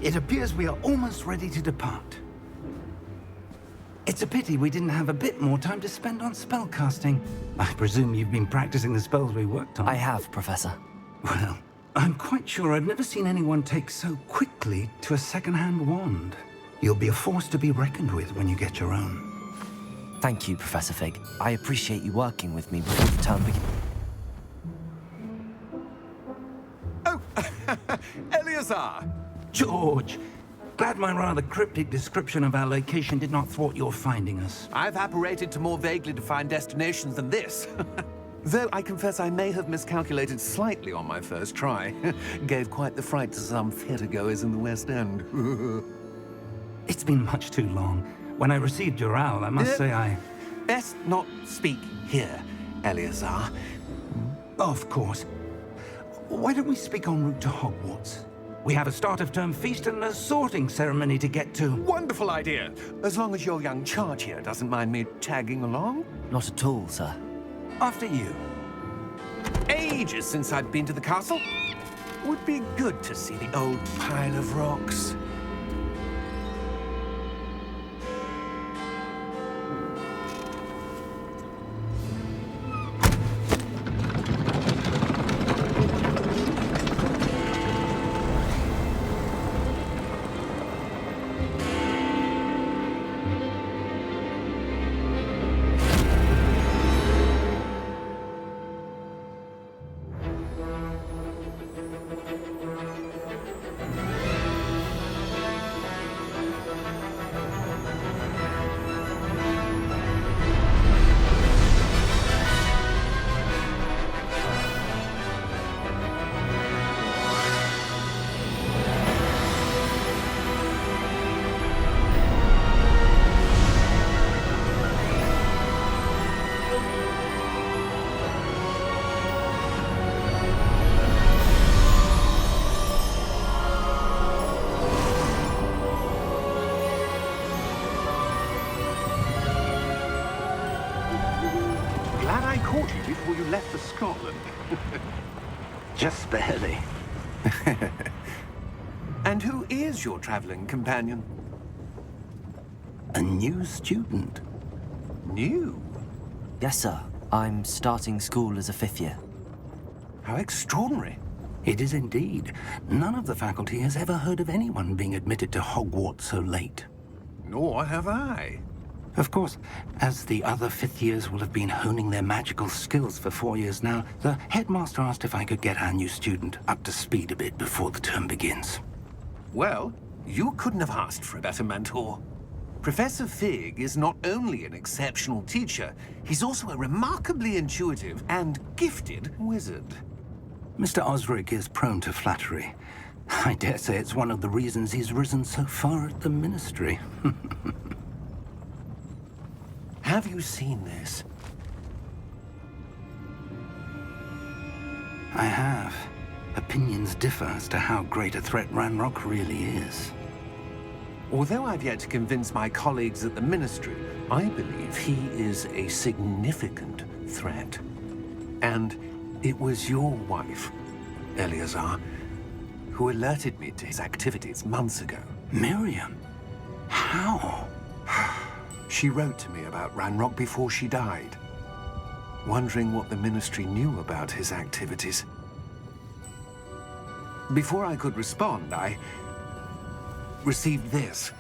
It appears we are almost ready to depart. It's a pity we didn't have a bit more time to spend on spellcasting. I presume you've been practicing the spells we worked on. I have, Professor. Well, I'm quite sure I've never seen anyone take so quickly to a second-hand wand. You'll be a force to be reckoned with when you get your own. Thank you, Professor Fig. I appreciate you working with me before the term begins. Oh, Eleazar! George! Glad my rather cryptic description of our location did not thwart your finding us. I've apparated to more vaguely defined destinations than this. Though I confess I may have miscalculated slightly on my first try. Gave quite the fright to some theatergoers in the West End. It's been much too long. When I received your owl, I must say I... Best not speak here, Eleazar. Of course. Why don't we speak en route to Hogwarts? We have a start-of-term feast and a sorting ceremony to get to. Wonderful idea! As long as your young charge here doesn't mind me tagging along. Not at all, sir. After you. Ages since I'd been to the castle. Would be good to see the old pile of rocks. Glad I caught you before you left for Scotland. Just barely. And who is your traveling companion? A new student. New? Yes, sir. I'm starting school as a 5th year. How extraordinary. It is indeed. None of the faculty has ever heard of anyone being admitted to Hogwarts so late. Nor have I. Of course, as the other 5th years will have been honing their magical skills for 4 years now, the headmaster asked if I could get our new student up to speed a bit before the term begins. Well, you couldn't have asked for a better mentor. Professor Fig is not only an exceptional teacher, he's also a remarkably intuitive and gifted wizard. Mr. Osric is prone to flattery. I dare say it's one of the reasons he's risen so far at the Ministry. Have you seen this? I have. Opinions differ as to how great a threat Ranrock really is. Although I've yet to convince my colleagues at the Ministry, I believe he is a significant threat. And it was your wife, Eleazar, who alerted me to his activities months ago. Miriam? How? She wrote to me about Ranrock before she died, wondering what the Ministry knew about his activities. Before I could respond, I received this.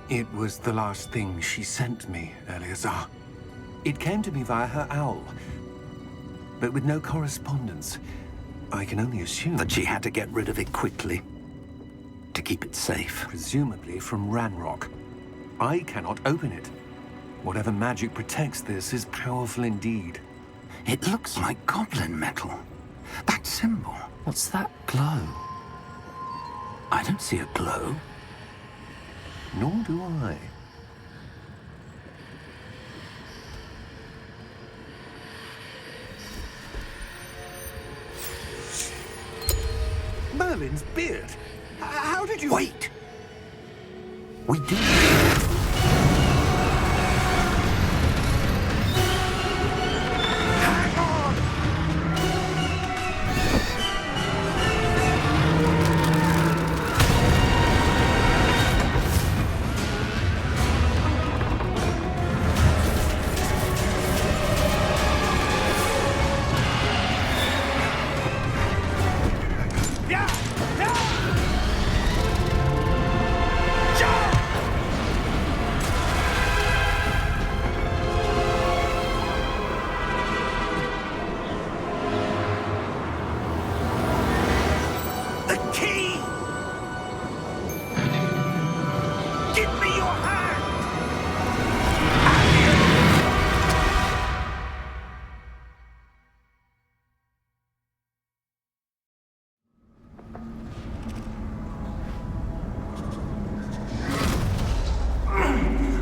It was the last thing she sent me, Eleazar. It came to me via her owl, but with no correspondence. I can only assume That she had to get rid of it quickly, to keep it safe. presumably from Ranrock. I cannot open it. Whatever magic protects this is powerful indeed. It looks like goblin metal. That symbol. What's that glow? I don't see a glow. Nor do I. Merlin's beard. How did you... Wait! We did. Hang on! Give me your hand!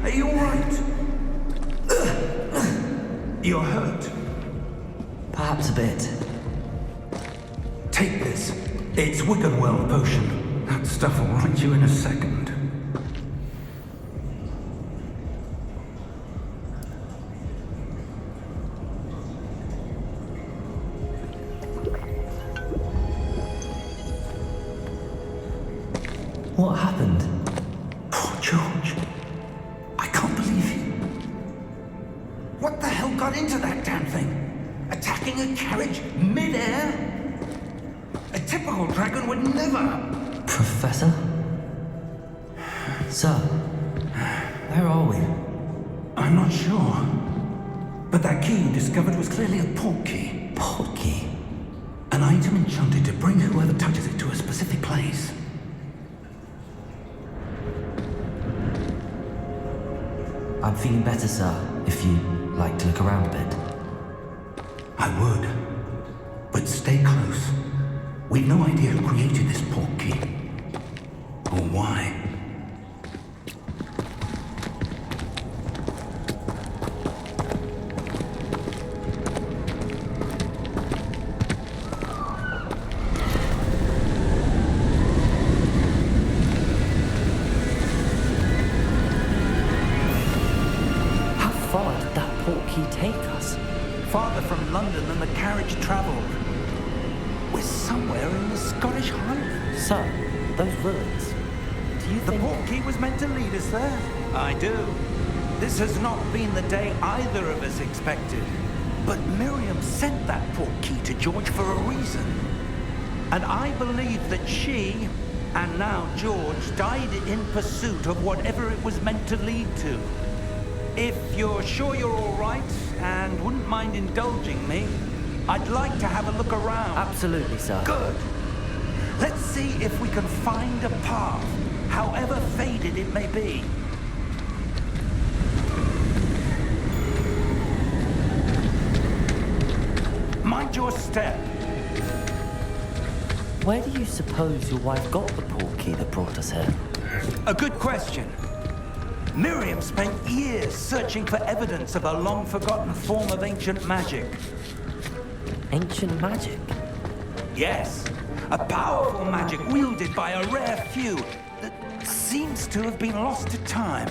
Are you all right? You're hurt. Perhaps a bit. Take this. It's Wiccanwell potion. That stuff will right you in a second. What happened? Poor George. I can't believe you. What the hell got into that damn thing? Attacking a carriage mid-air? A typical dragon would never. Professor? Sir, where are we? I'm not sure. But that key you discovered was clearly a port key. Port key? An item enchanted to bring whoever touches it to a specific place. I'm feeling better, sir, if you'd like to look around a bit. I would. But stay close. We've no idea who created this port key. Or why. How far did that port key take us? Farther from London than the carriage travelled. We're somewhere in the Scottish Highlands. Sir, those ruins. Do you The think... port key was meant to lead us there. I do. This has not been the day either of us expected. But Miriam sent that port key to George for a reason. And I believe that she, and now George, died in pursuit of whatever it was meant to lead to. If you're sure you're all right and wouldn't mind indulging me, I'd like to have a look around. Absolutely, sir. Good. Let's see if we can find a path, however faded it may be. Mind your step. Where do you suppose your wife got the port key that brought us here? A good question. Miriam spent years searching for evidence of a long-forgotten form of ancient magic. Ancient magic? Yes, a powerful magic wielded by a rare few that seems to have been lost to time.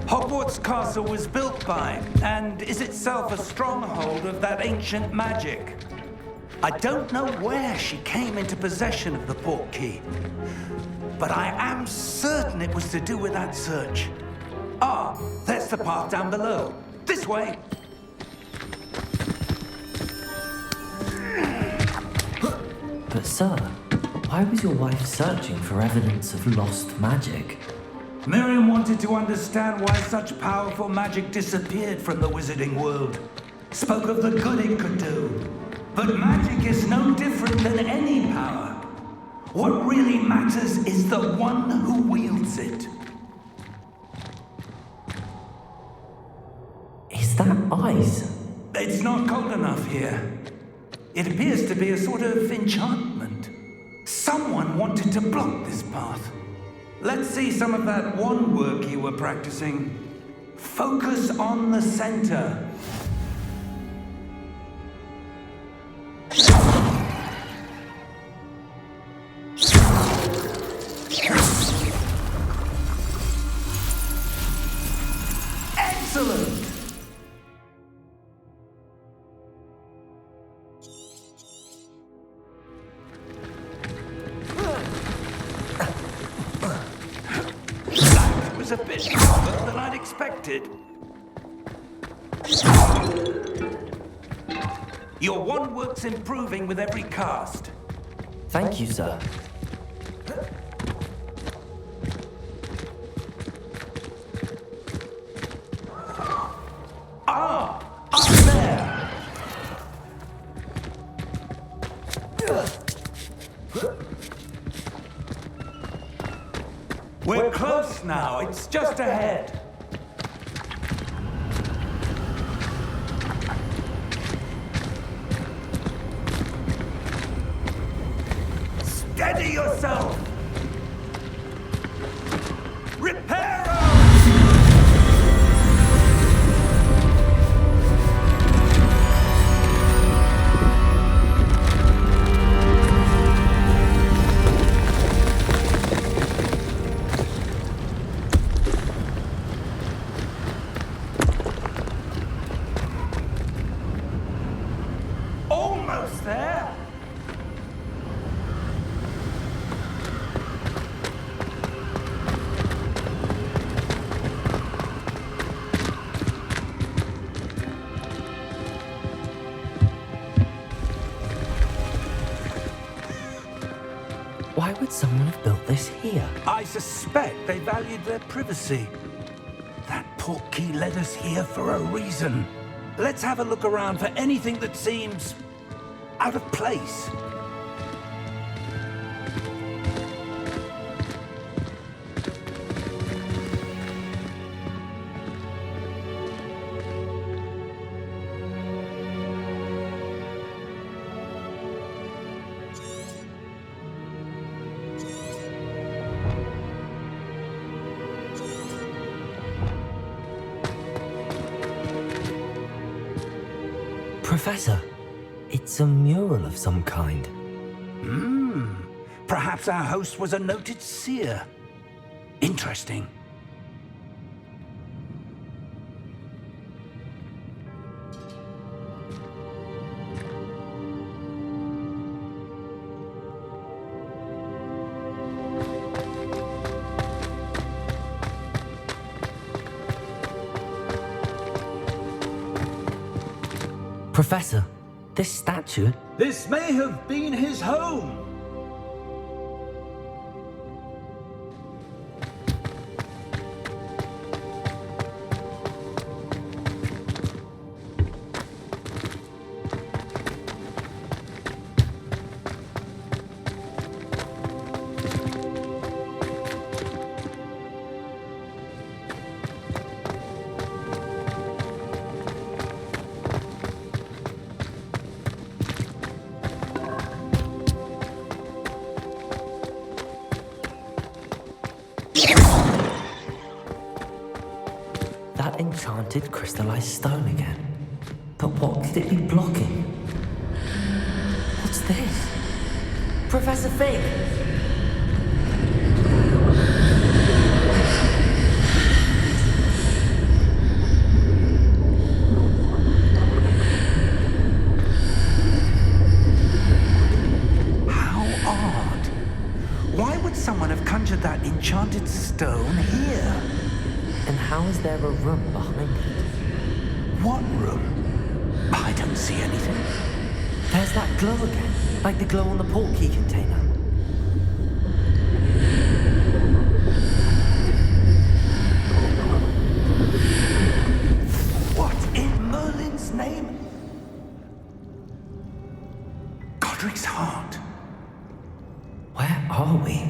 Hogwarts Castle was built by, and is itself a stronghold of that ancient magic. I don't know where she came into possession of the port key, but I am certain it was to do with that search. Ah, there's the path down below. This way. But sir, why was your wife searching for evidence of lost magic? Miriam wanted to understand why such powerful magic disappeared from the wizarding world. Spoke of the good it could do. But magic is no different than any power. What really matters is the one who wields it. Is that ice? It's not cold enough here. It appears to be a sort of enchantment. Someone wanted to block this path. Let's see some of that wand work you were practicing. Focus on the center. Excellent! That was a bit harder than I'd expected. Your wand work's improving with every cast. Thank you, sir. Ah! Up there! We're close now. It's just ahead. Steady yourself! Reparo! Almost there! Why would someone have built this here? I suspect they valued their privacy. That portkey led us here for a reason. Let's have a look around for anything that seems out of place. Professor, it's a mural of some kind. Perhaps our host was a noted seer. Interesting. Professor, this statue... This may have been his home. That enchanted crystallized stone again. But what could it be blocking? What's this? Professor Fig! How odd. Why would someone have conjured that enchanted stone here? And how is there a room behind it? What room? I don't see anything. There's that glow again, like the glow on the portkey container. What in Merlin's name? Godric's heart. Where are we?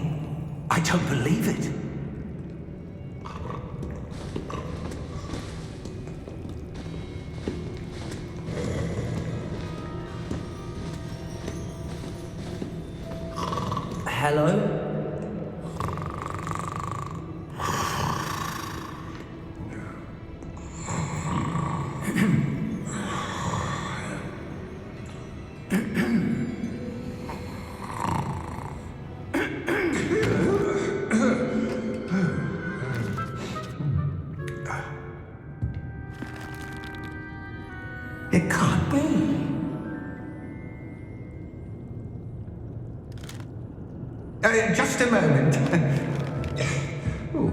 I don't believe it. Hello? It can't be. Just a moment. Ooh.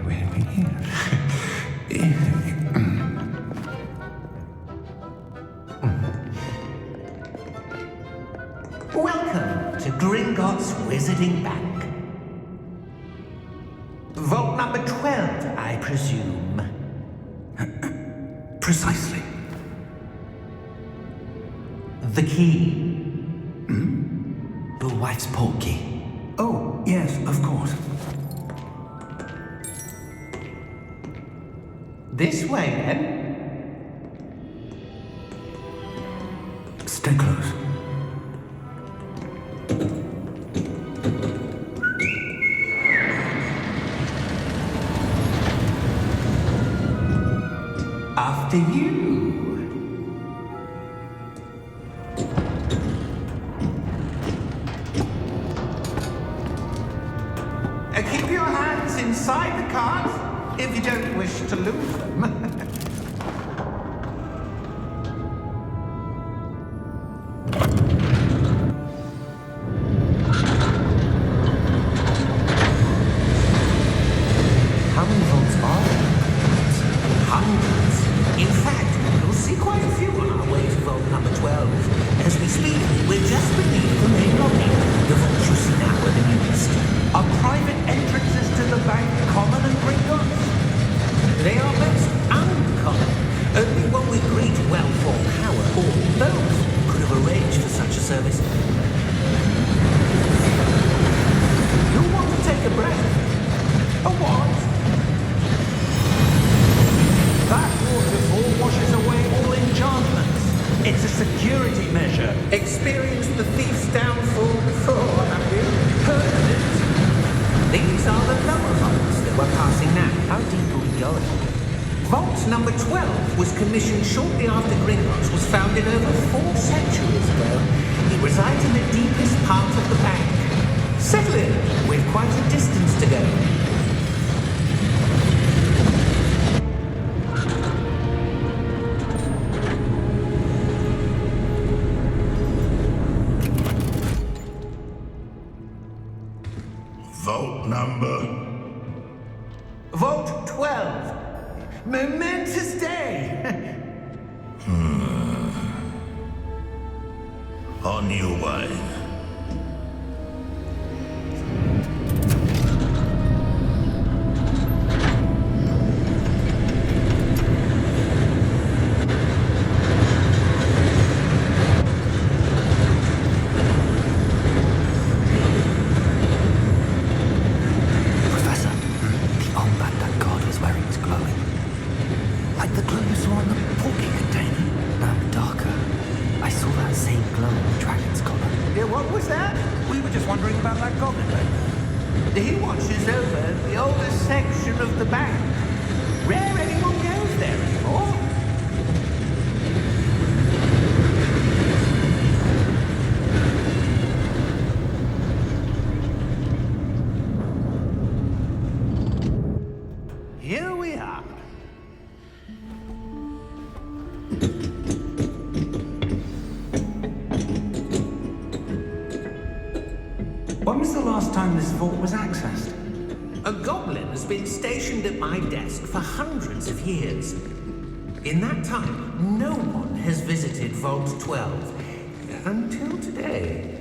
Where are we here? Welcome to Gringotts Wizarding Bank. Vault number 12, I presume. Precisely. The key. Your wife's portkey. Oh, Yes, of course. This way, then. Stay close. After you. Keep your hands inside the cart if you don't wish to lose them. How many vaults are there? Hundreds. In fact, you'll see quite a few on our way to vault number 12. As we speak, we're just beneath the main lobby. The vault you see now are the newest. Are private entrances to the bank common and Gringotts? They are most uncommon. Only one with great wealth or power, or both, could have arranged for such a service. You'll want to take a breath. A what? That waterfall washes away all enchantments. It's a security measure. Experienced the thief's downfall before, have you? Heard of it? These are the lower vaults that we're passing now. How deep are we going? Vault number 12 was commissioned shortly after Gringotts was founded over 4 centuries ago. It resides in the deepest part of the bank. Settle in, we've quite a distance to go. Vault number. Vault 12. Momentous day. On your way. Professor, the armband that guard was wearing is glowing. Like the glow you saw on the porky container. No, darker. I saw that same glow on the dragon's collar. Yeah, what was that? We were just wondering about that goblin. He watches over the oldest section of the bank. Rare anyone goes there anymore. Here we are. When was the last time this vault was accessed? A goblin has been stationed at my desk for hundreds of years. In that time, no one has visited Vault 12. Until today.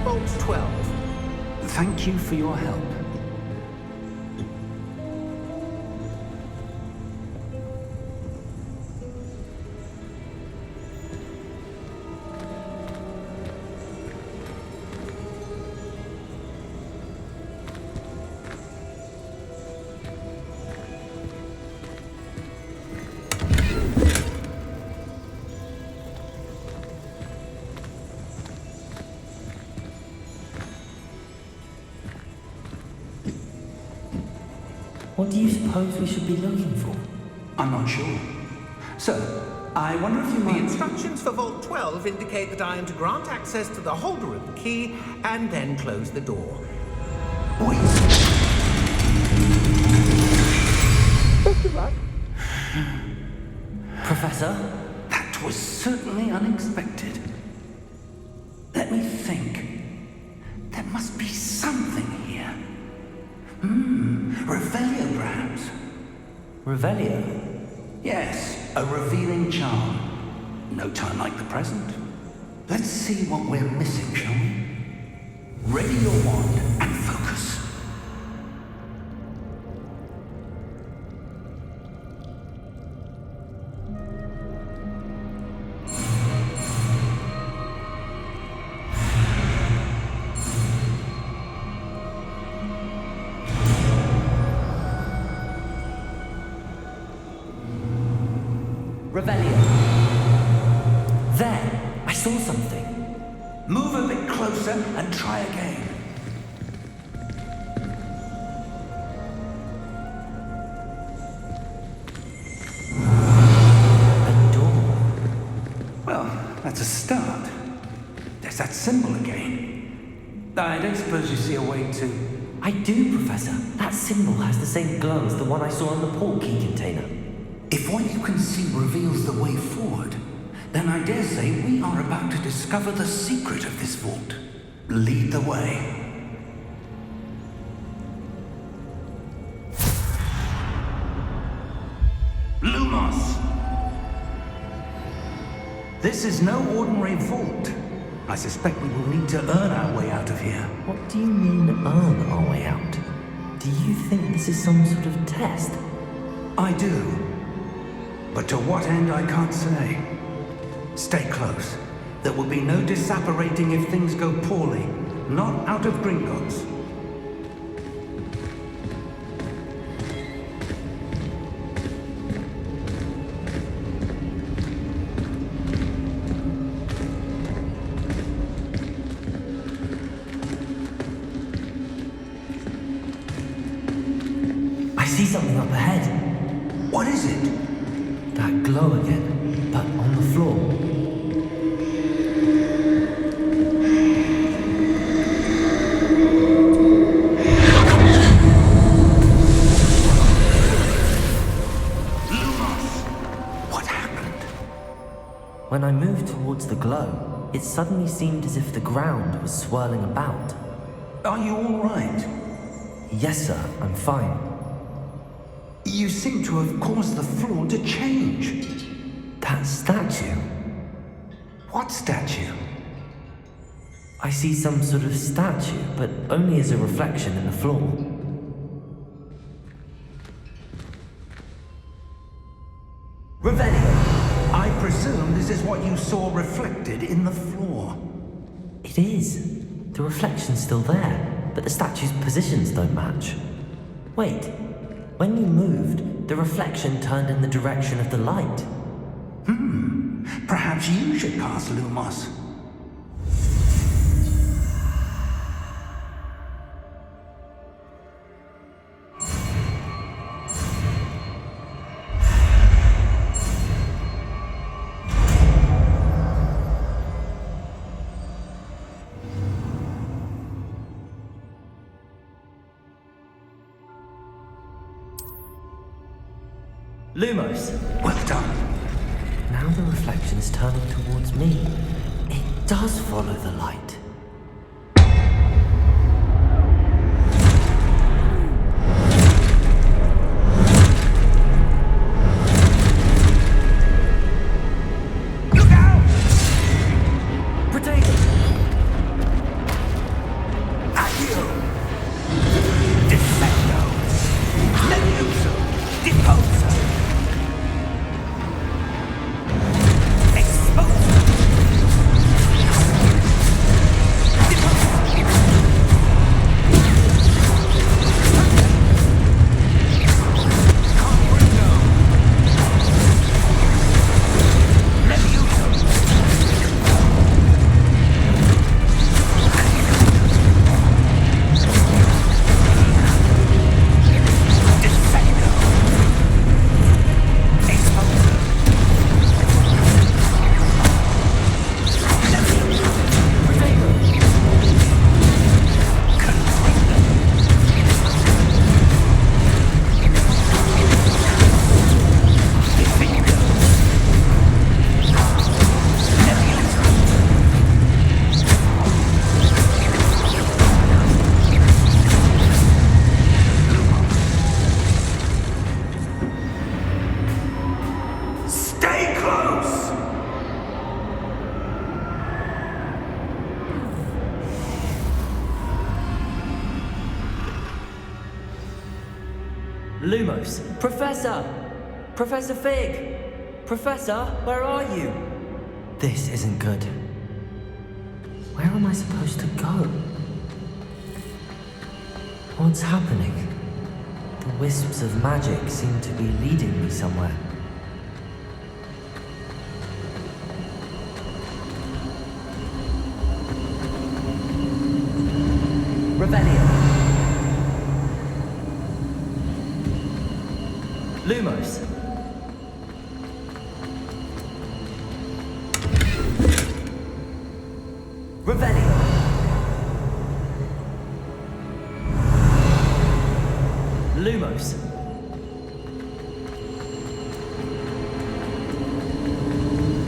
Vault 12. Thank you for your help. What do you suppose we should be looking for? I'm not sure. Sir, I wonder if you The might... instructions for Vault 12 indicate that I am to grant access to the holder of the key and then close the door. Wait. Professor? That was certainly unexpected. Let me think. There must be something here. Revelio, perhaps. Revelio? Yes, a revealing charm. No time like the present. Let's see what we're missing, shall we? Ready your wand and focus. Revelio. There! I saw something. Move a bit closer and try again. A door. Well, that's a start. There's that symbol again. I don't suppose you see a way to... I do, Professor. That symbol has the same glow as the one I saw in the port key container. If what you can see reveals the way forward, then I dare say we are about to discover the secret of this vault. Lead the way. Lumos! This is no ordinary vault. I suspect we will need to earn our way out of here. What do you mean, earn our way out? Do you think this is some sort of test? I do. But to what end, I can't say. Stay close. There will be no disapparating if things go poorly. Not out of Gringotts. I see something up ahead. What is it? That glow again, but on the floor. What happened? When I moved towards the glow, it suddenly seemed as if the ground was swirling about. Are you all right? Yes, sir, I'm fine. You seem to have caused the floor to change. That statue? What statue? I see some sort of statue, but only as a reflection in the floor. Revelio, I presume this is what you saw reflected in the floor. It is. The reflection's still there, but the statue's positions don't match. Wait, when you moved, the reflection turned in the direction of the light. Perhaps you should pass Lumos. Lumos! Well done. Now the reflection's turning towards me. It does follow the light. Look out! Potato! Accio! Defendo! Levioso! Deposa! Exposa! Lumos! Professor! Professor Fig! Professor, where are you? This isn't good. Where am I supposed to go? What's happening? The wisps of magic seem to be leading me somewhere. Lumos. Revelio. Lumos.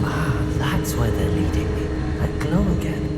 Ah, that's where they're leading me. That glow again.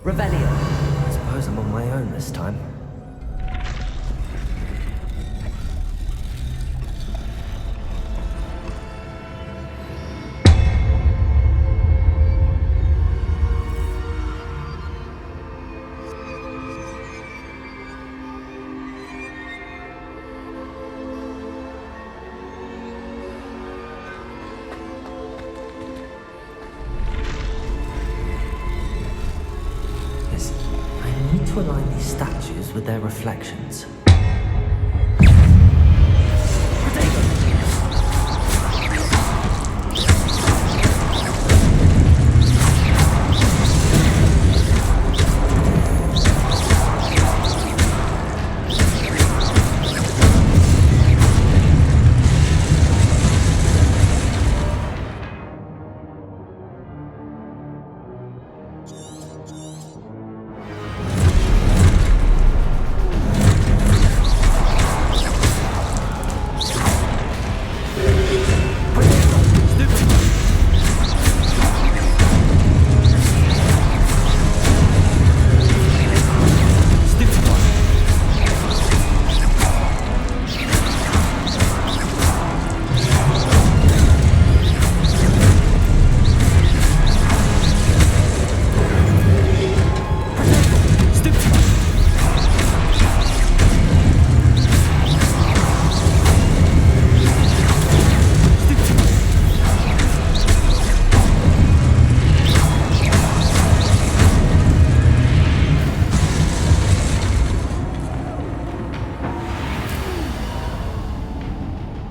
Revelio. I suppose I'm on my own this time. To align these statues with their reflections.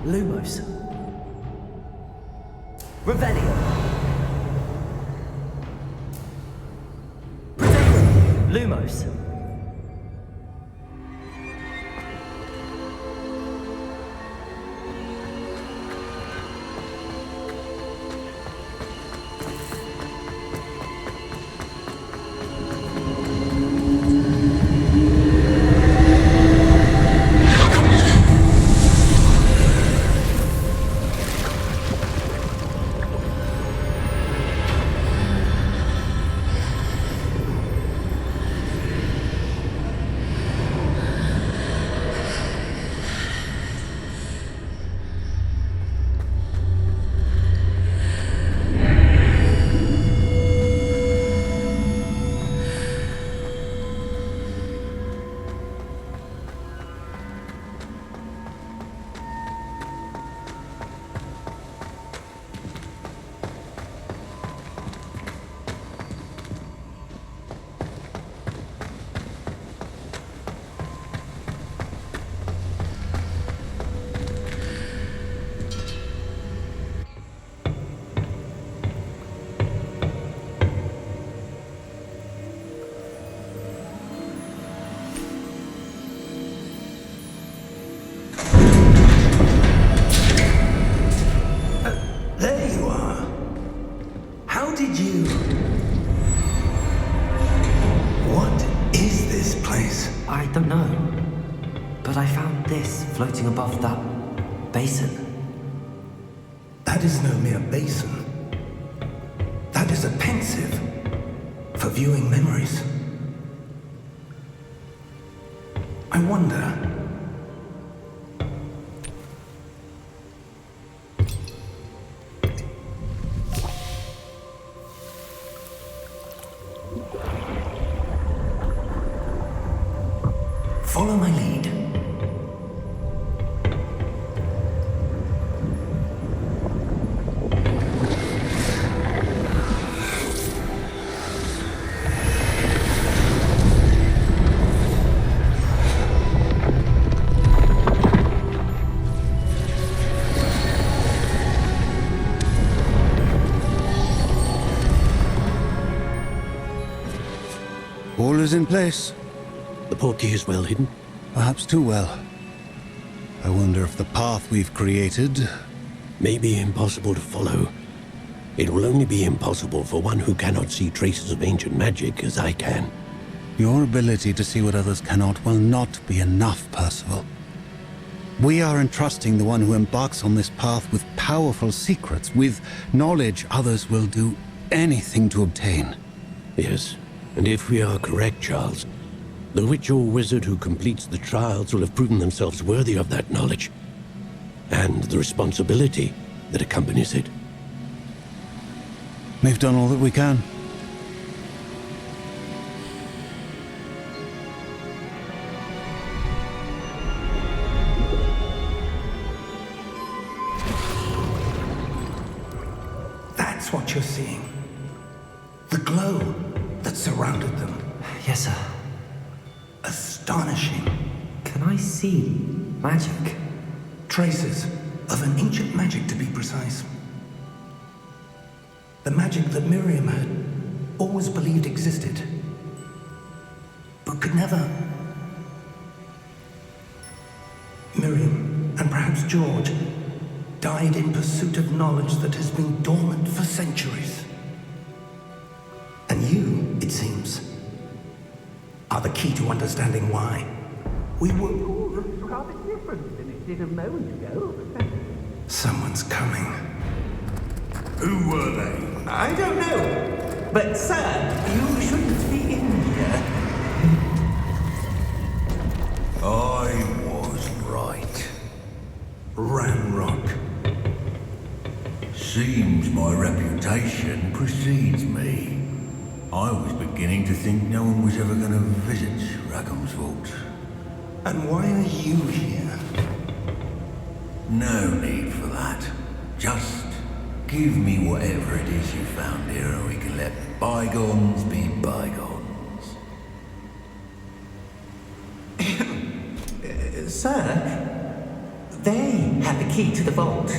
Lumos. Revelio. Lumos. I don't know. But I found this floating above that basin. That is no mere basin. That is a pensive for viewing memories. I wonder. Follow my lead. All is in place. The portkey is well hidden. Perhaps too well. I wonder if the path we've created... May be impossible to follow. It will only be impossible for one who cannot see traces of ancient magic as I can. Your ability to see what others cannot will not be enough, Percival. We are entrusting the one who embarks on this path with powerful secrets, with knowledge others will do anything to obtain. Yes, and if we are correct, Charles, the witch or wizard who completes the trials will have proven themselves worthy of that knowledge, and the responsibility that accompanies it. We've done all that we can. That's what you're seeing. The glow that surrounded them. Yes, sir. Astonishing. Can I see magic? Traces of an ancient magic, to be precise. The magic that Miriam had always believed existed, but could never. Miriam, and perhaps George, died in pursuit of knowledge that has been dormant for centuries. And you, it seems, are the key to understanding why. We were... Looks rather different than it did a moment ago. Someone's coming. Who were they? I don't know. But, sir, you shouldn't be in here. I was right. Ramrock. Seems my reputation precedes me. I was beginning to think no one was ever going to visit Rackham's vault. And why are you here? No need for that. Just give me whatever it is you found here and we can let bygones be bygones. Sir, they had the key to the vault.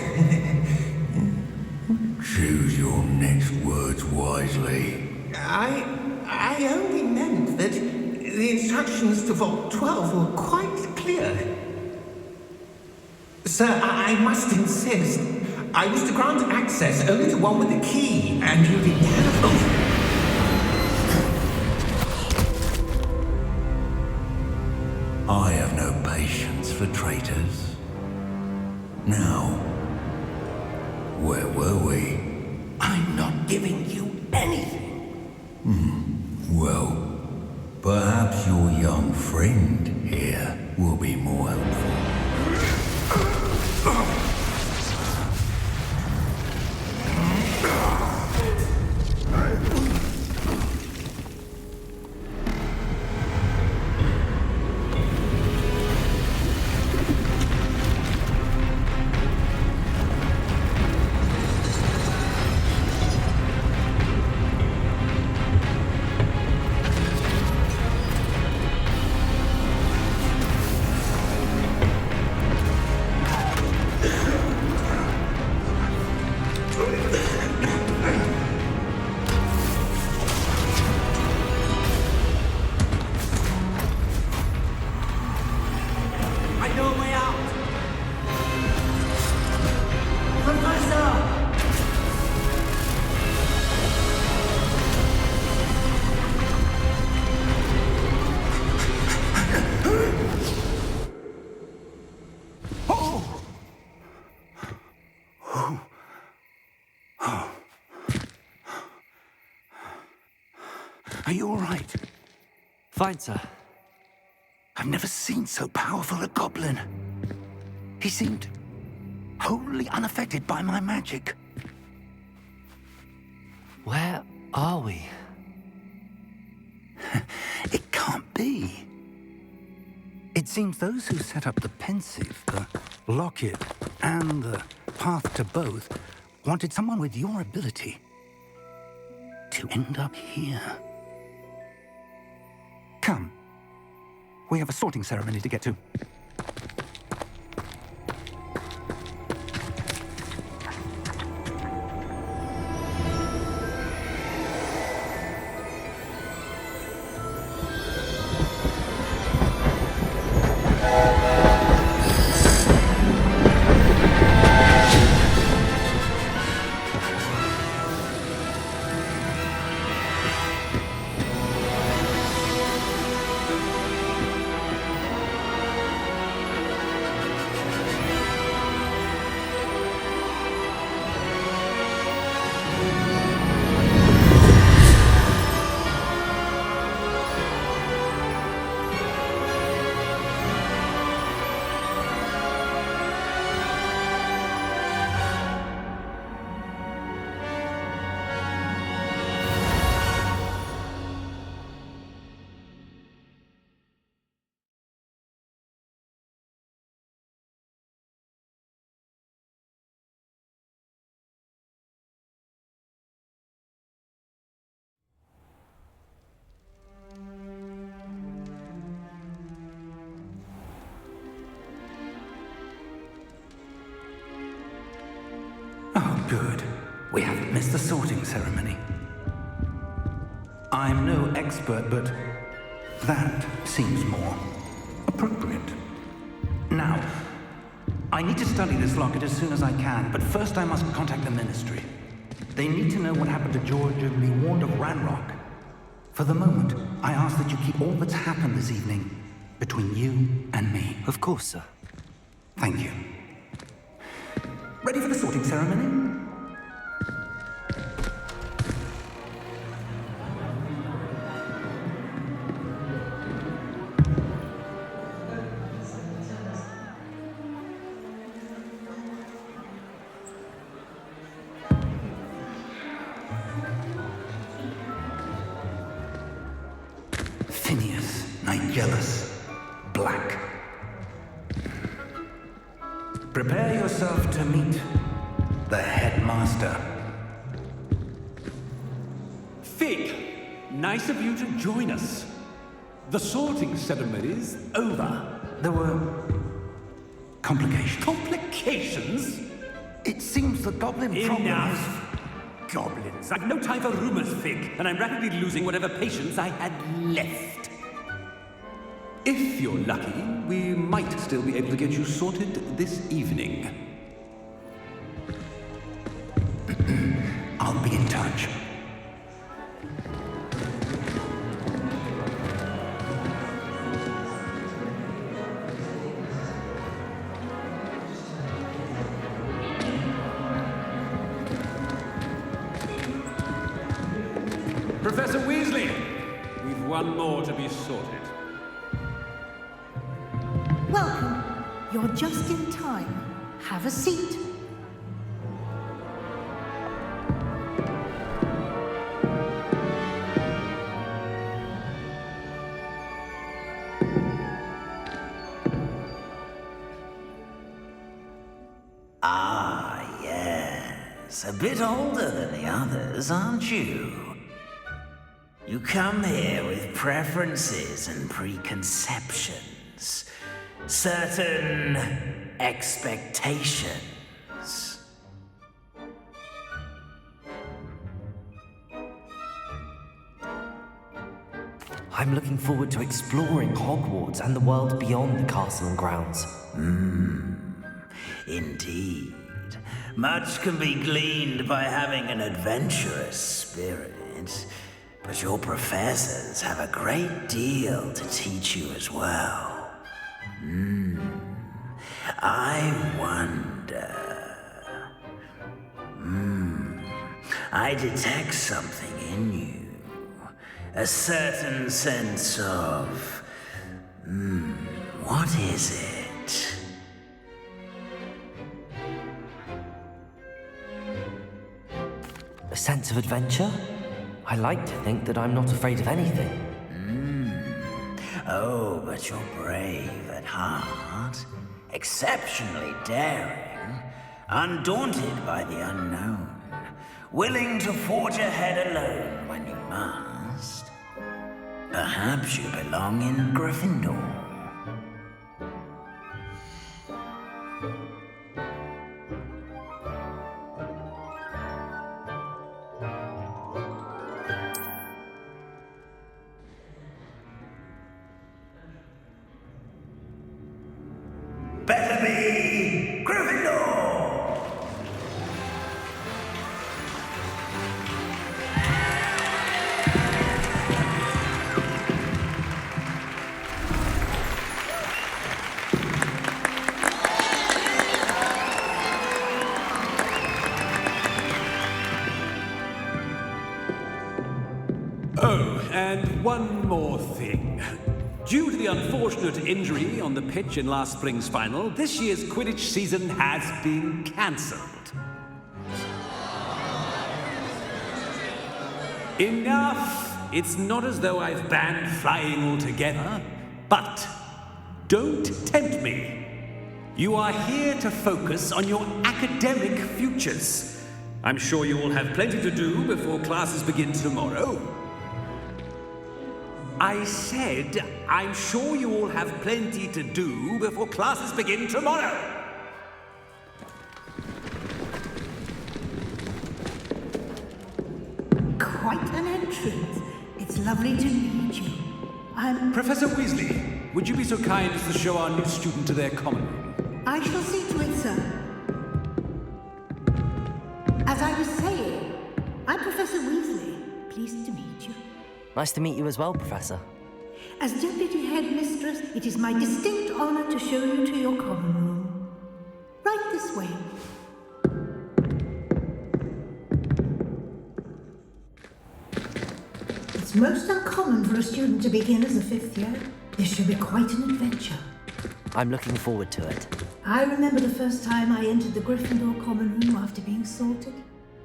Choose your next words wisely. I only meant that the instructions to Vault 12 were quite clear. Sir, I must insist. I was to grant access only to one with the key, and you didn't have both. I have no patience for traitors. Now, where were we? I'm not giving you anything. Well, perhaps your young friend here will be more helpful. Are you all right? Fine, sir. I've never seen so powerful a goblin. He seemed wholly unaffected by my magic. Where are we? It can't be. It seems those who set up the pensive, the locket, and the path to both wanted someone with your ability to end up here. Come. We have a sorting ceremony to get to. We haven't missed the sorting ceremony. I'm no expert, but that seems more appropriate. Now, I need to study this locket as soon as I can, but first I must contact the Ministry. They need to know what happened to George and be warned of Ranrock. For the moment, I ask that you keep all that's happened this evening between you and me. Of course, sir. Thank you. Ready for the sorting ceremony? Phineas, Nigellus, Black. Prepare yourself to meet the headmaster. Fig, nice of you to join us. The sorting ceremony's over. There were complications. Complications? It seems the goblin problem is... Enough! Goblins. I've no time for rumors, Fig, and I'm rapidly losing whatever patience I had left. If you're lucky, we might still be able to get you sorted this evening. I'll be in touch. Professor Weasley, we've one more to be sorted. Welcome. You're just in time. Have a seat. Ah, yes. A bit older than the others, aren't you? You come here with preferences and preconceptions. Certain expectations. I'm looking forward to exploring Hogwarts and the world beyond the castle and grounds. Indeed. Much can be gleaned by having an adventurous spirit, but your professors have a great deal to teach you as well. I wonder... I detect something in you. A certain sense of... what is it? A sense of adventure? I like to think that I'm not afraid of anything. Oh, but you're brave at heart, exceptionally daring, undaunted by the unknown, willing to forge ahead alone when you must. Perhaps you belong in Gryffindor. Better be Gryffindor! Oh, and one more thing. Due to the unfortunate injury on the pitch in last spring's final, this year's Quidditch season has been cancelled. Enough! It's not as though I've banned flying altogether, but don't tempt me. You are here to focus on your academic futures. I'm sure you all have plenty to do before classes begin tomorrow. I said, I'm sure you all have plenty to do before classes begin tomorrow. quite an entrance. It's lovely to meet you. I'm... Professor Weasley, would you be so kind as to show our new student to their common room? I shall see to it, sir. As I was saying, I'm Professor Weasley. Pleased to meet you. Nice to meet you as well, Professor. As Deputy Headmistress, it is my distinct honor to show you to your common room. Right this way. It's most uncommon for a student to begin as a fifth year. This should be quite an adventure. I'm looking forward to it. I remember the first time I entered the Gryffindor common room after being sorted.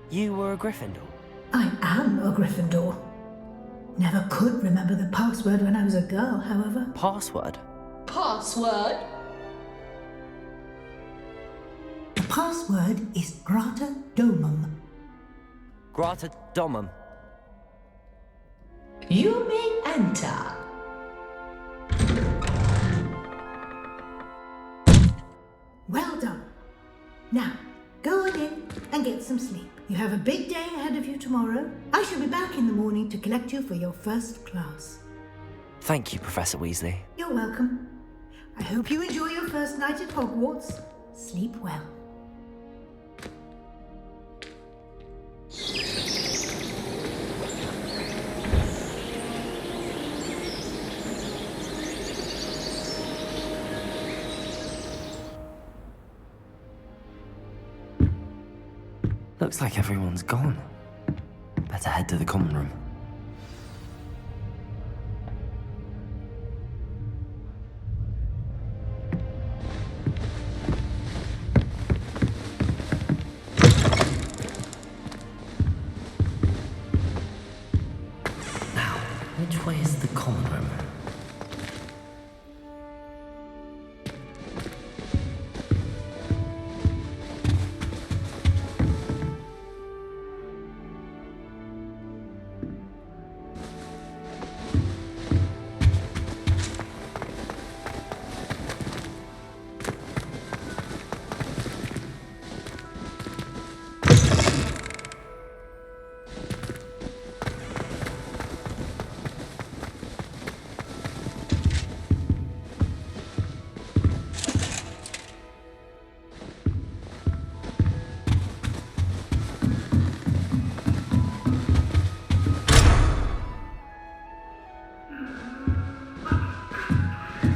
You were a Gryffindor? I am a Gryffindor. Never could remember the password when I was a girl, however. Password? Password? The password is Grata Domum. Grata Domum. You may enter. Well done. Now, go on in and get some sleep. You have a big day ahead of you tomorrow. I shall be back in the morning to collect you for your first class. Thank you, Professor Weasley. You're welcome. I hope you enjoy your first night at Hogwarts. Sleep well. Looks like everyone's gone. Better head to the common room. Now, which way is the common room?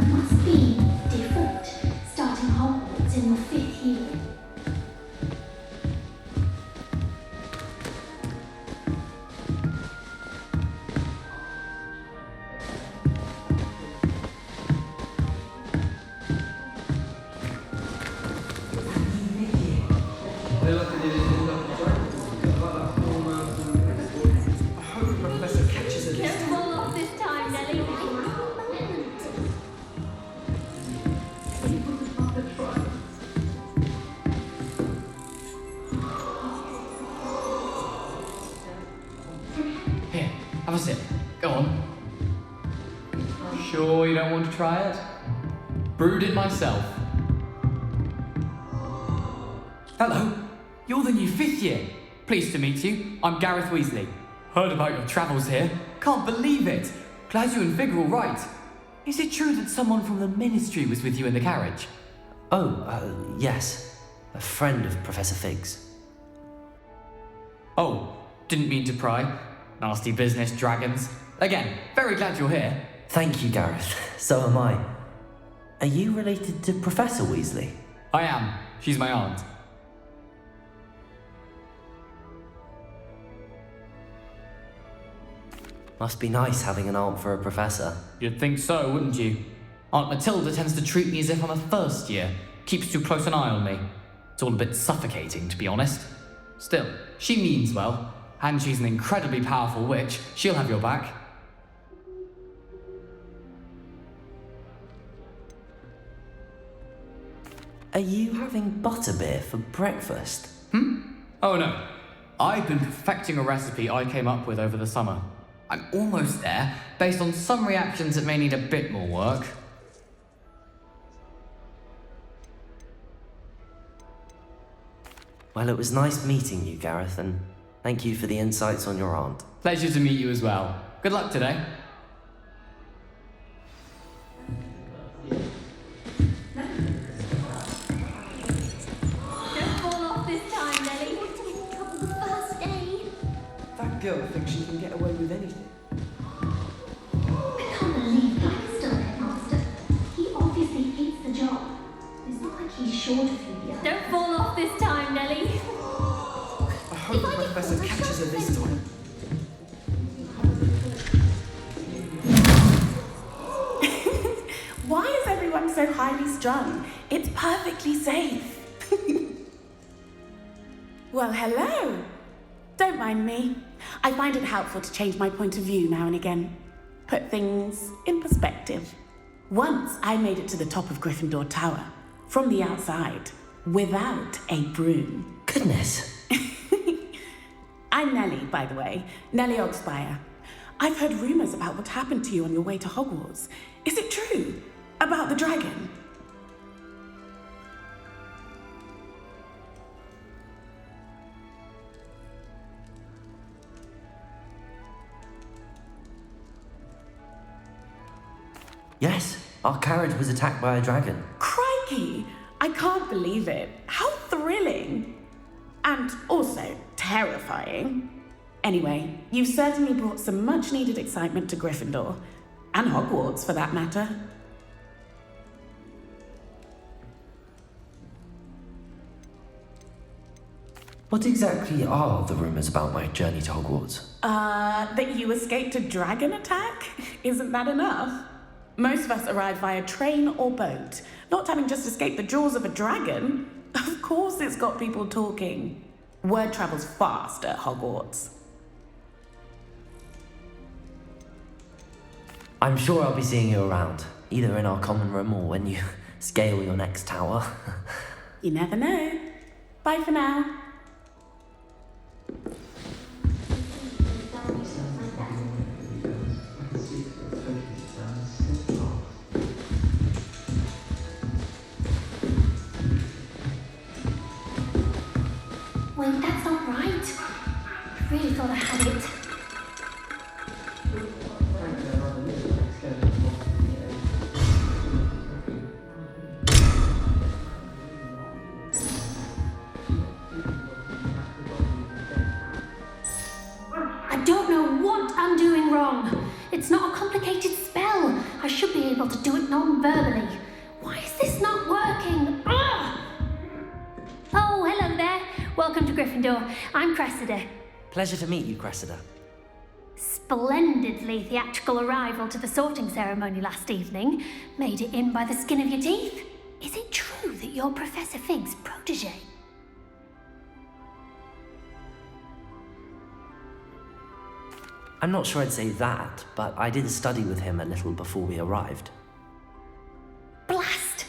Must be different, starting Hogwarts in your fifth year. Careful off this time, Nelly. Here, have a sip. Go on. Sure you don't want to try it? Brewed it myself. Hello, you're the new fifth year. Pleased to meet you. I'm Gareth Weasley. Heard about your travels here. Can't believe it. Glad you and Fig are all right. Is it true that someone from the Ministry was with you in the carriage? Oh, yes. A friend of Professor Fig's. Oh, didn't mean to pry. Nasty business, dragons. Again, very glad you're here. Thank you, Gareth. So am I. Are you related to Professor Weasley? I am. She's my aunt. Must be nice having an aunt for a professor. You'd think so, wouldn't you? Aunt Matilda tends to treat me as if I'm a first year. Keeps too close an eye on me. It's all a bit suffocating, to be honest. Still, she means well. And she's an incredibly powerful witch. She'll have your back. Are you having butterbeer for breakfast? Oh no. I've been perfecting a recipe I came up with over the summer. I'm almost there, based on some reactions that may need a bit more work. Well, it was nice meeting you, Gareth, and Thank you for the insights on your aunt. Pleasure to meet you as well. Good luck today. Don't fall off this time, Nelly. Want to get in trouble the first day. That girl thinks she can get away with anything. I can't believe Black's still headmaster. He obviously hates the job. It's not like he's short of you yet. Don't fall off this time, Nelly. I hope the professor catches her this time. Why is everyone so highly strung? It's perfectly safe. Well, hello. Don't mind me. I find it helpful to change my point of view now and again. Put things in perspective. Once I made it to the top of Gryffindor Tower, from the outside, without a broom. Goodness. I'm Nellie, by the way. Nellie Ogspire. I've heard rumors about what happened to you on your way to Hogwarts. Is it true? About the dragon? Yes, our carriage was attacked by a dragon. Crikey! I can't believe it. How thrilling! And also terrifying. Anyway, you've certainly brought some much-needed excitement to Gryffindor. And Hogwarts, for that matter. What exactly are the rumours about my journey to Hogwarts? That you escaped a dragon attack? Isn't that enough? Most of us arrive via train or boat, not having just escaped the jaws of a dragon. Of course it's got people talking. Word travels fast at Hogwarts. I'm sure I'll be seeing you around, either in our common room or when you scale your next tower. You never know. Bye for now. Wait, that's not right. I really thought I had it. I don't know what I'm doing wrong. It's not a complicated spell. I should be able to do it non-verbally. Why is this not working? Ugh! Oh, hello there. Welcome to Gryffindor. I'm Cressida. Pleasure to meet you, Cressida. Splendidly theatrical arrival to the sorting ceremony last evening. Made it in by the skin of your teeth. Is it true that you're Professor Fig's protege? I'm not sure I'd say that, but I did study with him a little before we arrived. Blast!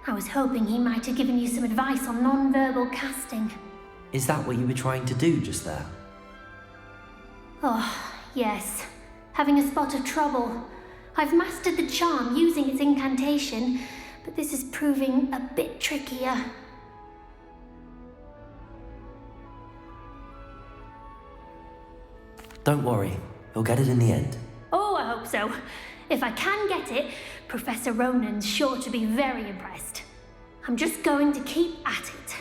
I was hoping he might have given you some advice on non-verbal casting. Is that what you were trying to do just there? Oh, yes. Having a spot of trouble. I've mastered the charm using its incantation, but this is proving a bit trickier. Don't worry, you'll get it in the end. Oh, I hope so. If I can get it, Professor Ronan's sure to be very impressed. I'm just going to keep at it.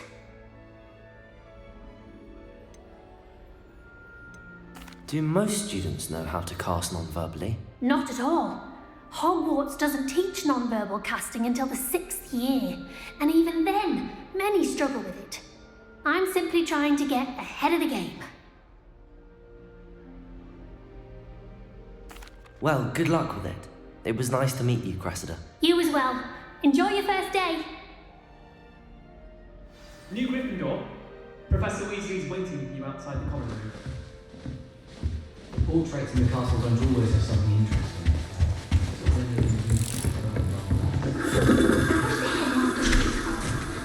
Do most students know how to cast non-verbally? Not at all. Hogwarts doesn't teach non-verbal casting until the 6th year, and even then, many struggle with it. I'm simply trying to get ahead of the game. Well, good luck with it. It was nice to meet you, Cressida. You as well. Enjoy your first day. New Gryffindor. Professor Weasley's waiting for you outside the common room. Portraits in the castle don't always have something interesting.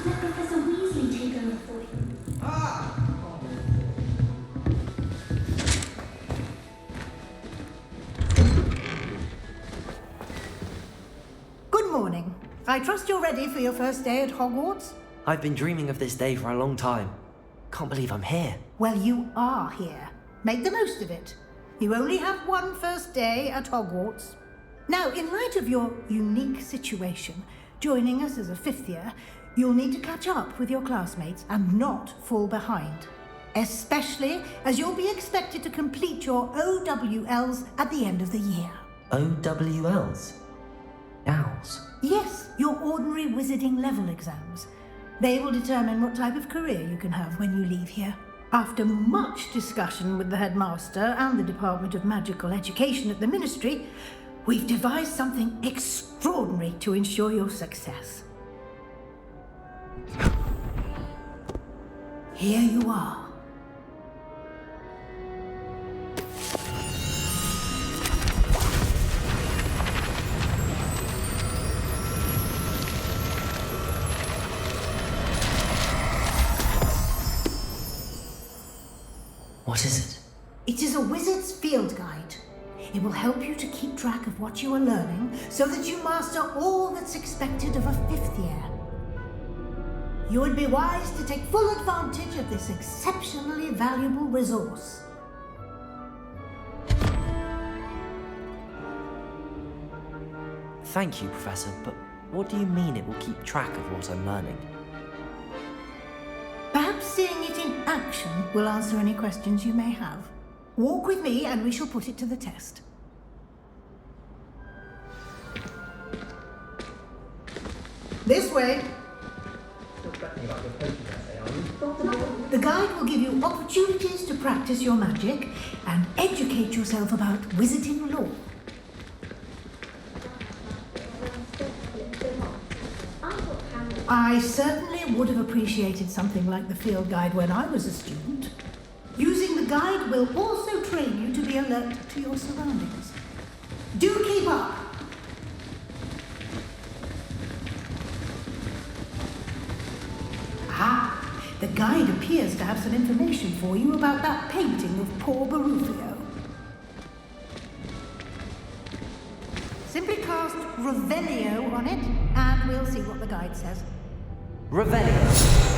Let Professor Weasley take over for you. Good morning. I trust you're ready for your first day at Hogwarts? I've been dreaming of this day for a long time. Can't believe I'm here. Well, you are here. Make the most of it. You only have one first day at Hogwarts. Now, in light of your unique situation, joining us as a 5th year, you'll need to catch up with your classmates and not fall behind. Especially as you'll be expected to complete your OWLs at the end of the year. OWLs? Owls? Yes, your ordinary wizarding level exams. They will determine what type of career you can have when you leave here. After much discussion with the headmaster and the Department of Magical Education at the Ministry, we've devised something extraordinary to ensure your success. Here you are. What is it? It is a wizard's field guide. It will help you to keep track of what you are learning so that you master all that's expected of a 5th year. You would be wise to take full advantage of this exceptionally valuable resource. Thank you, Professor, but what do you mean it will keep track of what I'm learning? Perhaps seeing it in action will answer any questions you may have. Walk with me and we shall put it to the test. This way. The guide will give you opportunities to practice your magic and educate yourself about wizarding lore. I certainly would have appreciated something like the field guide when I was a student. Using the guide will also train you to be alert to your surroundings. Do keep up! Ah, the guide appears to have some information for you about that painting of poor Barufio. Simply cast Revelio on it, and we'll see what the guide says. Revelio.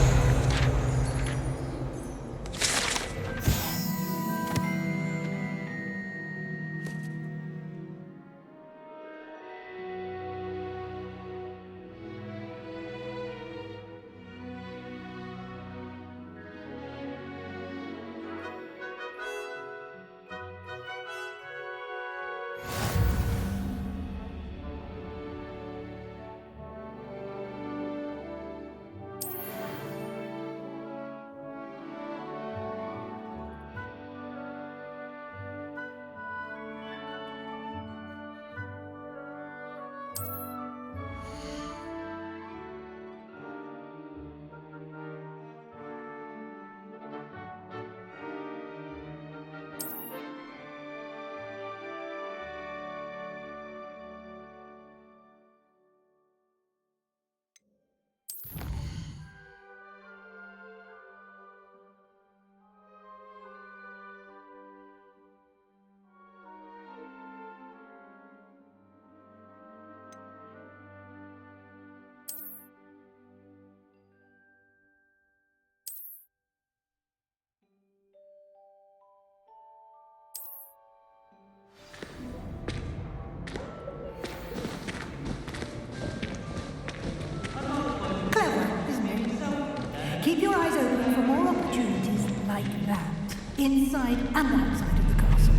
Keep your eyes open for more opportunities like that, inside and outside of the castle.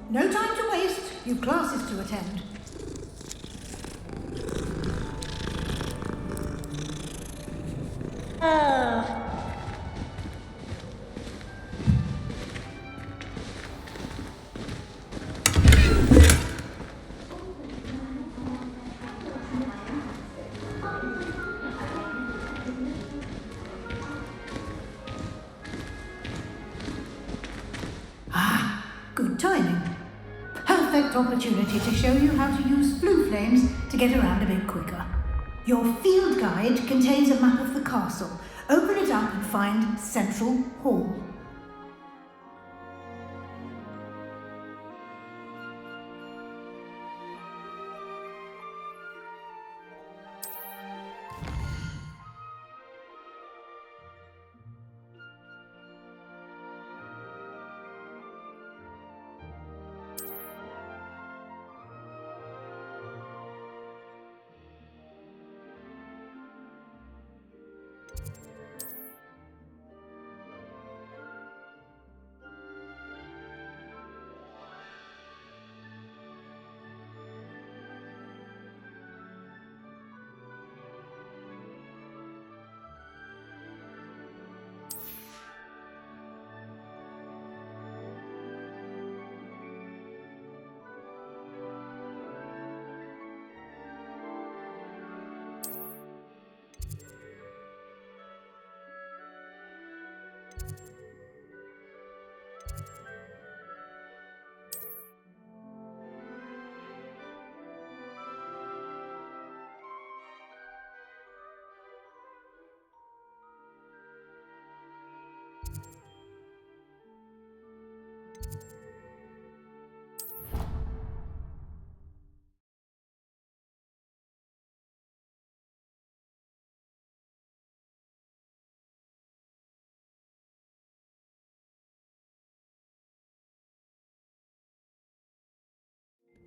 No time to waste. You've classes to attend. Good timing. Perfect opportunity to show you how to use flue flames to get around a bit quicker. Your field guide contains a map of the castle. Open it up and find Central Hall.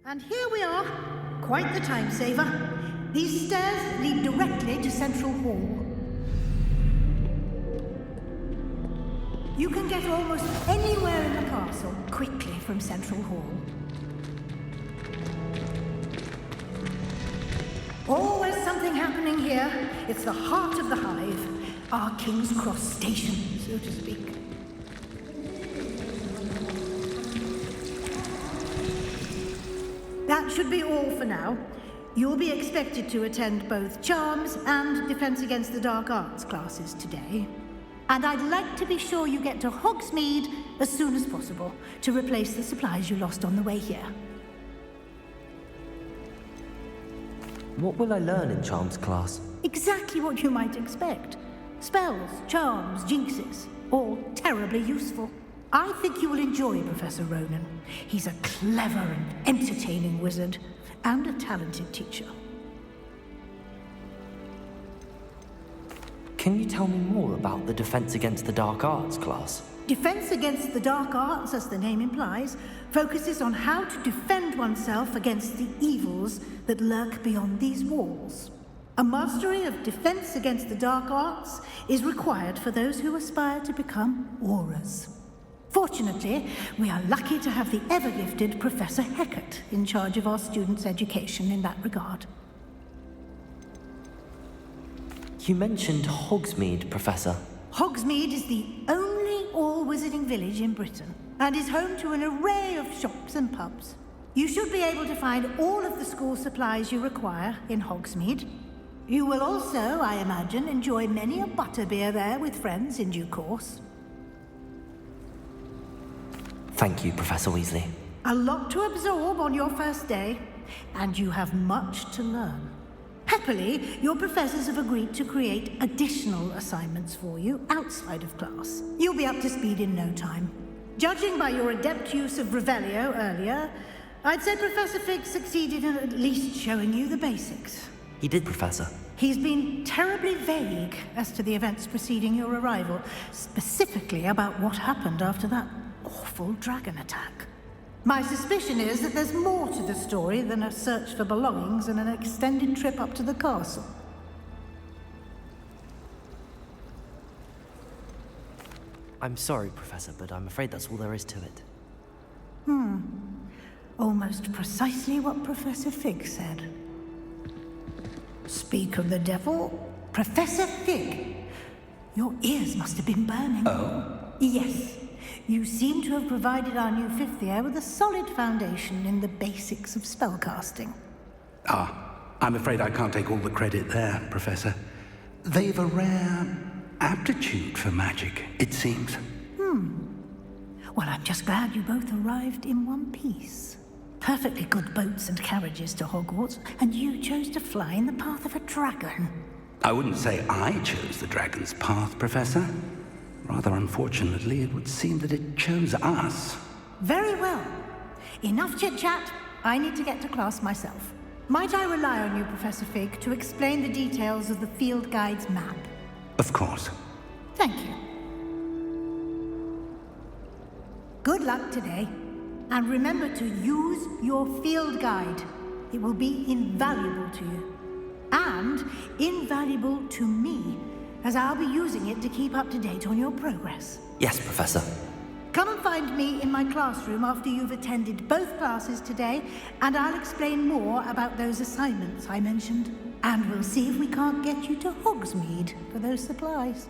And here we are. Quite the time saver. These stairs lead directly to Central Hall. You can get almost anywhere in the castle quickly from Central Hall. Always something happening here. It's the heart of the hive. Our King's Cross station, so to speak. That should be all for now. You'll be expected to attend both Charms and Defense Against the Dark Arts classes today. And I'd like to be sure you get to Hogsmeade as soon as possible to replace the supplies you lost on the way here. What will I learn in Charms class? Exactly what you might expect. Spells, charms, jinxes, all terribly useful. I think you will enjoy Professor Ronan. He's a clever and entertaining wizard, and a talented teacher. Can you tell me more about the Defense Against the Dark Arts class? Defense Against the Dark Arts, as the name implies, focuses on how to defend oneself against the evils that lurk beyond these walls. A mastery of Defense Against the Dark Arts is required for those who aspire to become Aurors. Fortunately, we are lucky to have the ever-gifted Professor Hecat in charge of our students' education in that regard. You mentioned Hogsmeade, Professor. Hogsmeade is the only all-wizarding village in Britain, and is home to an array of shops and pubs. You should be able to find all of the school supplies you require in Hogsmeade. You will also, I imagine, enjoy many a butterbeer there with friends in due course. Thank you, Professor Weasley. A lot to absorb on your first day, and you have much to learn. Happily, your professors have agreed to create additional assignments for you outside of class. You'll be up to speed in no time. Judging by your adept use of Revelio earlier, I'd say Professor Fig succeeded in at least showing you the basics. He did, Professor. He's been terribly vague as to the events preceding your arrival, specifically about what happened after that awful dragon attack. My suspicion is that there's more to the story than a search for belongings and an extended trip up to the castle. I'm sorry, Professor, but I'm afraid that's all there is to it. Almost precisely what Professor Fig said. Speak of the devil, Professor Fig. Your ears must have been burning. Oh? Yes. You seem to have provided our new fifth year with a solid foundation in the basics of spellcasting. I'm afraid I can't take all the credit there, Professor. They've a rare aptitude for magic, it seems. Well, I'm just glad you both arrived in one piece. Perfectly good boats and carriages to Hogwarts, and you chose to fly in the path of a dragon. I wouldn't say I chose the dragon's path, Professor. Rather unfortunately, it would seem that it chose us. Very well. Enough chit-chat. I need to get to class myself. Might I rely on you, Professor Fig, to explain the details of the field guide's map? Of course. Thank you. Good luck today. And remember to use your field guide. It will be invaluable to you. And invaluable to me, as I'll be using it to keep up to date on your progress. Yes, Professor. Come and find me in my classroom after you've attended both classes today, and I'll explain more about those assignments I mentioned. And we'll see if we can't get you to Hogsmeade for those supplies.